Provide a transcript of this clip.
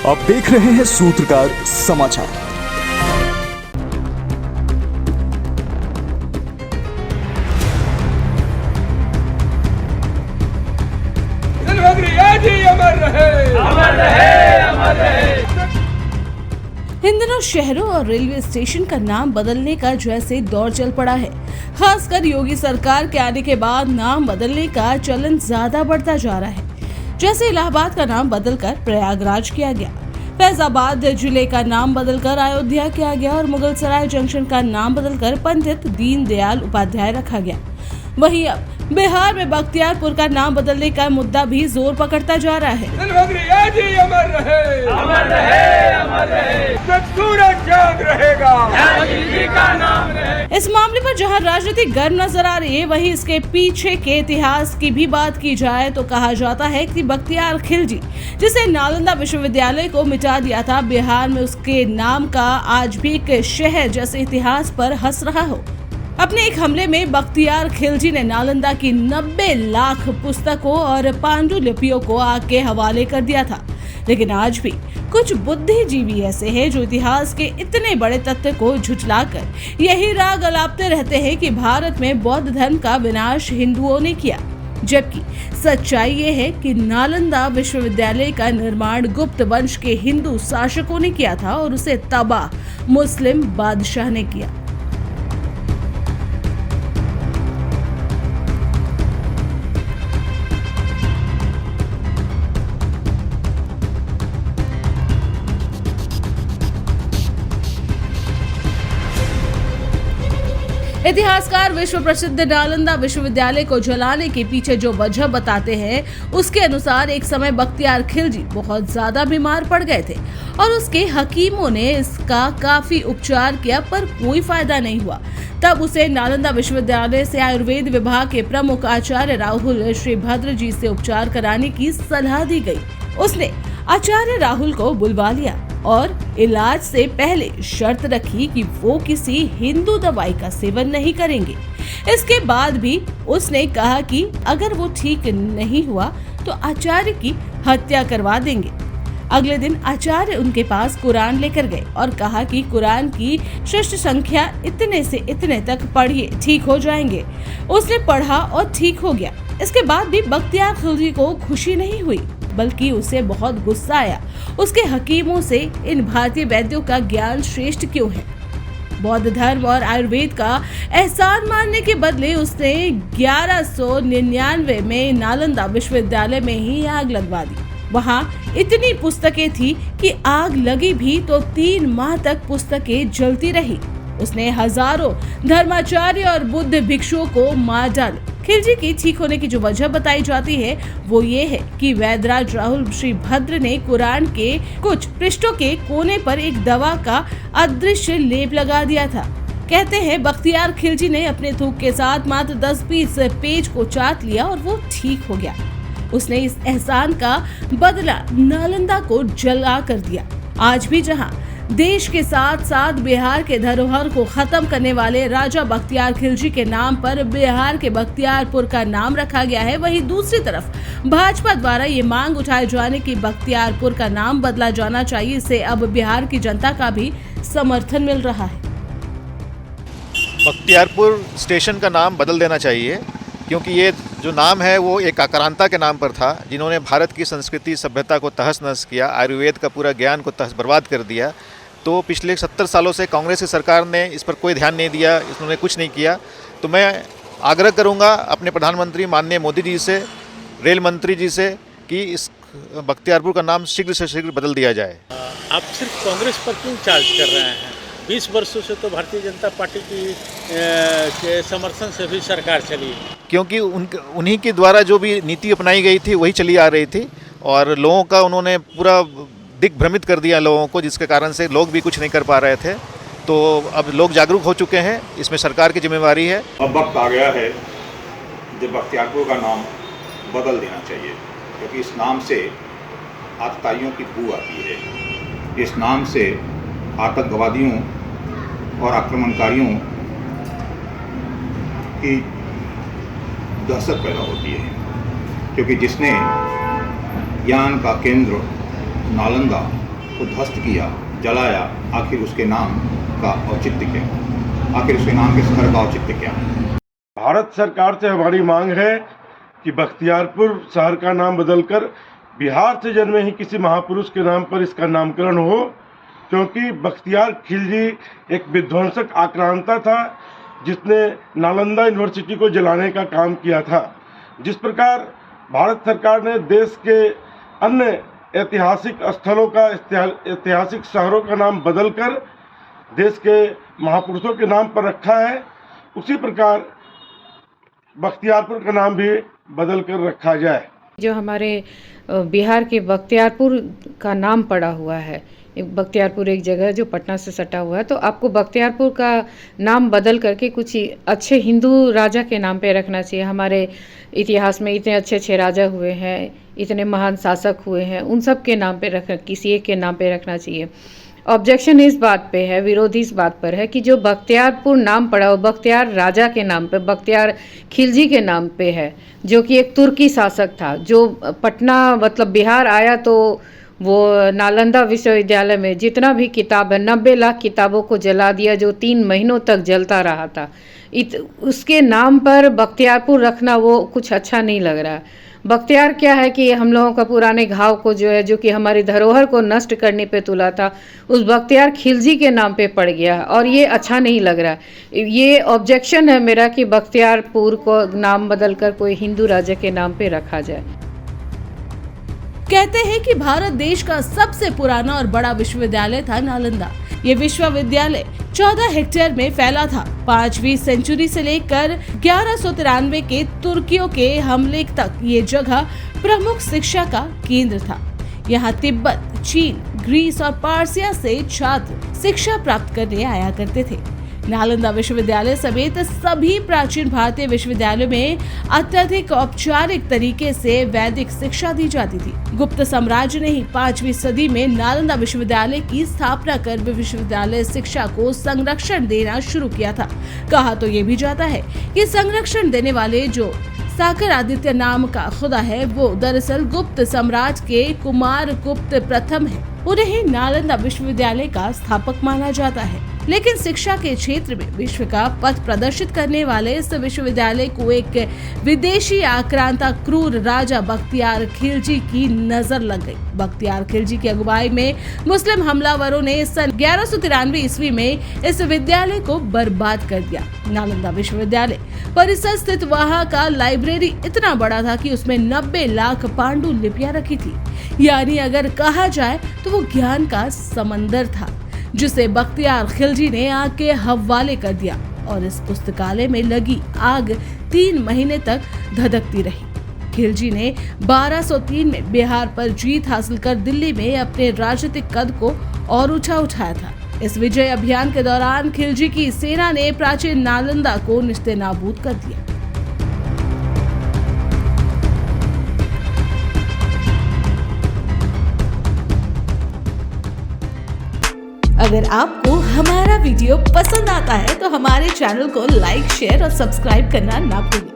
आप देख रहे हैं सूत्रकार समाचार। इन दिनों शहरों और रेलवे स्टेशन का नाम बदलने का जैसे दौर चल पड़ा है। खासकर योगी सरकार के आने के बाद नाम बदलने का चलन ज्यादा बढ़ता जा रहा है। जैसे इलाहाबाद का नाम बदलकर प्रयागराज किया गया, फैजाबाद जिले का नाम बदलकर अयोध्या किया गया और मुगलसराय जंक्शन का नाम बदलकर पंडित दीनदयाल उपाध्याय रखा गया। वहीं अब बिहार में बख्तियारपुर का नाम बदलने का मुद्दा भी जोर पकड़ता जा रहा है। इस मामले पर जहां राजनीति गर्म नजर आ रही है, वहीं इसके पीछे के इतिहास की भी बात की जाए तो कहा जाता है कि बख्तियार खिलजी, जिसे नालंदा विश्वविद्यालय को मिटा दिया था, बिहार में उसके नाम का आज भी एक शहर जैसे इतिहास पर हंस रहा हो। अपने एक हमले में बख्तियार खिलजी ने नालंदा की 90 लाख पुस्तकों और पांडुलिपियों को आग के हवाले कर दिया था। लेकिन आज भी कुछ बुद्धिजीवी ऐसे हैं जो इतिहास के इतने बड़े तथ्य को झुठलाकर यही राग अलापते रहते हैं कि भारत में बौद्ध धर्म का विनाश हिंदुओं ने किया, जबकि सच्चाई ये है कि नालंदा विश्वविद्यालय का निर्माण गुप्त वंश के हिंदू शासकों ने किया था और उसे तबाह मुस्लिम बादशाह ने किया। इतिहासकार विश्व प्रसिद्ध नालंदा विश्वविद्यालय को जलाने के पीछे जो वजह बताते हैं, उसके अनुसार एक समय बख्तियार खिलजी बहुत ज्यादा बीमार पड़ गए थे और उसके हकीमों ने इसका काफी उपचार किया पर कोई फायदा नहीं हुआ। तब उसे नालंदा विश्वविद्यालय से आयुर्वेद विभाग के प्रमुख आचार्य राहुल श्रीभद्र जी से उपचार कराने की सलाह दी गई। उसने आचार्य राहुल को बुलवा लिया और इलाज से पहले शर्त रखी कि वो किसी हिंदू दवाई का सेवन नहीं करेंगे। इसके बाद भी उसने कहा कि अगर वो ठीक नहीं हुआ तो आचार्य की हत्या करवा देंगे। अगले दिन आचार्य उनके पास कुरान लेकर गए और कहा कि कुरान की षष्ठ संख्या इतने से इतने तक पढ़िए, ठीक हो जाएंगे। उसने पढ़ा और ठीक हो गया। इसके बाद भी बख्तियार खिलजी को खुशी नहीं हुई, बल्कि उसे बहुत गुस्सा आया। उसके हकीमों से इन भारतीय वैद्यों का ज्ञान श्रेष्ठ क्यों है। बौद्ध धर्म और आयुर्वेद का एहसान मानने के बदले उसने 1199 में नालंदा विश्वविद्यालय में ही आग लगवा दी। वहाँ इतनी पुस्तकें थी कि आग लगी भी तो 3 माह तक पुस्तकें जलती रही। उसने हजारों धर्माचार्य और बुद्ध भिक्षुओं को मार डाला। खिलजी की ठीक होने की जो वजह बताई जाती है वो ये है कि वैद्यराज राहुल श्रीभद्र ने कुरान के कुछ पृष्ठों के कोने पर एक दवा का अदृश्य लेप लगा दिया था। कहते हैं बख्तियार खिलजी ने अपने थूक के साथ मात्र 10-20 पेज को चाट लिया और वो ठीक हो गया। उसने इस एहसान का बदला नालंदा को जला कर दिया। आज भी जहाँ देश के साथ साथ बिहार के धरोहर को खत्म करने वाले राजा बख्तियार खिलजी के नाम पर बिहार के बख्तियारपुर का नाम रखा गया है, वहीं दूसरी तरफ भाजपा द्वारा ये मांग उठाए जाने की बख्तियारपुर का नाम बदला जाना चाहिए। इसे अब बिहार की जनता का भी समर्थन मिल रहा है। बख्तियारपुर स्टेशन का नाम बदल देना चाहिए, क्योंकि ये जो नाम है वो एक आक्रांता के नाम पर था, जिन्होंने भारत की संस्कृति सभ्यता को तहस नहस किया, आयुर्वेद का पूरा ज्ञान को तहस बर्बाद कर दिया। तो पिछले 70 सालों से कांग्रेस की सरकार ने इस पर कोई ध्यान नहीं दिया, इन्होंने कुछ नहीं किया। तो मैं आग्रह करूंगा अपने प्रधानमंत्री माननीय मोदी जी से, रेल मंत्री जी से कि इस बख्तियारपुर का नाम शीघ्र से शीघ्र बदल दिया जाए। आप सिर्फ कांग्रेस पर क्यों चार्ज कर रहे हैं? 20 वर्षों से तो भारतीय जनता पार्टी के समर्थन से भी सरकार चली, क्योंकि उन्हीं के द्वारा जो भी नीति अपनाई गई थी वही चली आ रही थी और लोगों का उन्होंने पूरा दिग्भ्रमित कर दिया लोगों को, जिसके कारण से लोग भी कुछ नहीं कर पा रहे थे। तो अब लोग जागरूक हो चुके हैं, इसमें सरकार की जिम्मेवारी है। अब वक्त आ गया है जब बख्तियारपुर का नाम बदल देना चाहिए, क्योंकि इस नाम से आतताइयों की बू आती है। इस नाम से आतंकवादियों और आक्रमणकारियों की दहशत पैदा होती है, क्योंकि जिसने ज्ञान का केंद्र नालंदा को ध्वस्त किया, जलाया, आखिर उसके नाम का औचित्य क्या? आखिर उसके नाम के शहर का औचित्य क्या? भारत सरकार से हमारी मांग है कि बख्तियारपुर शहर का नाम बदलकर बिहार से जन्मे ही किसी महापुरुष के नाम पर इसका नामकरण हो, क्योंकि बख्तियार खिलजी एक विध्वंसक आक्रांता था जिसने नालंदा यूनिवर्सिटी को जलाने का काम किया था। जिस प्रकार भारत सरकार ने देश के अन्य ऐतिहासिक स्थलों का, ऐतिहासिक शहरों का नाम बदलकर देश के महापुरुषों के नाम पर रखा है, उसी प्रकार बख्तियारपुर का नाम भी बदल कर रखा जाए। जो हमारे बिहार के बख्तियारपुर का नाम पड़ा हुआ है, बख्तियारपुर एक जगह जो पटना से सटा हुआ है, तो आपको बख्तियारपुर का नाम बदल करके कुछ अच्छे हिंदू राजा के नाम पे रखना चाहिए। हमारे इतिहास में इतने अच्छे अच्छे राजा हुए हैं, इतने महान शासक हुए हैं, उन सब के नाम पे किसी एक के नाम पे रखना चाहिए। ऑब्जेक्शन इस बात पे है, विरोधी इस बात पर है कि जो बख्तियारपुर नाम पड़ा वो बख्तियार राजा के नाम पे, बख्तियार खिलजी के नाम पे है, जो कि एक तुर्की शासक था, जो पटना मतलब बिहार आया तो वो नालंदा विश्वविद्यालय में जितना भी किताब है 90 लाख किताबों को जला दिया, जो 3 महीनों तक जलता रहा था। उसके नाम पर बख्तियारपुर रखना वो कुछ अच्छा नहीं लग रहा। बख्तियार क्या है कि हम लोगों का पुराने घाव को जो है, जो कि हमारी धरोहर को नष्ट करने पे तुला था, उस बख्तियार खिलजी के नाम पे पड़ गया और ये अच्छा नहीं लग रहा। ये ऑब्जेक्शन है मेरा कि बख्तियारपुर को नाम बदलकर कोई हिंदू राजा के नाम पे रखा जाए। कहते हैं कि भारत देश का सबसे पुराना और बड़ा विश्वविद्यालय था नालंदा। ये विश्वविद्यालय 14 हेक्टेयर में फैला था। 5वीं सेंचुरी से लेकर 1193 के तुर्कियों के हमले तक ये जगह प्रमुख शिक्षा का केंद्र था। यहाँ तिब्बत, चीन, ग्रीस और पारसिया से छात्र शिक्षा प्राप्त करने आया करते थे। नालंदा विश्वविद्यालय समेत सभी प्राचीन भारतीय विश्वविद्यालयों में अत्यधिक औपचारिक तरीके से वैदिक शिक्षा दी जाती थी। गुप्त साम्राज्य ने ही 5वीं सदी में नालंदा विश्वविद्यालय की स्थापना कर विश्वविद्यालय शिक्षा को संरक्षण देना शुरू किया था। कहा तो ये भी जाता है कि संरक्षण देने वाले जो साकर आदित्य नाम का खुदा है, वो दरअसल गुप्त साम्राज्य के कुमार गुप्त प्रथम है। उन्हें नालंदा विश्वविद्यालय का स्थापक माना जाता है। लेकिन शिक्षा के क्षेत्र में विश्व का पथ प्रदर्शित करने वाले इस विश्वविद्यालय को एक विदेशी आक्रांता क्रूर राजा बख्तियार खिलजी की नजर लग गई। बख्तियार खिलजी की अगुवाई में मुस्लिम हमलावरों ने सन 1193 ईस्वी में इस विद्यालय को बर्बाद कर दिया। नालंदा विश्वविद्यालय परिसर स्थित वहाँ का लाइब्रेरी इतना बड़ा था कि उसमें 90 लाख पांडुलिपियां रखी थी। यानी अगर कहा जाए तो वो ज्ञान का समंदर था, जिसे बख्तियार खिलजी ने आग के हवाले कर दिया और इस पुस्तकालय में लगी आग 3 महीने तक धधकती रही। खिलजी ने 1203 में बिहार पर जीत हासिल कर दिल्ली में अपने राजनीतिक कद को और ऊंचा उठाया था। इस विजय अभियान के दौरान खिलजी की सेना ने प्राचीन नालंदा को निस्तेनाबूद कर दिया। अगर आपको हमारा वीडियो पसंद आता है तो हमारे चैनल को लाइक, शेयर और सब्सक्राइब करना ना भूलें।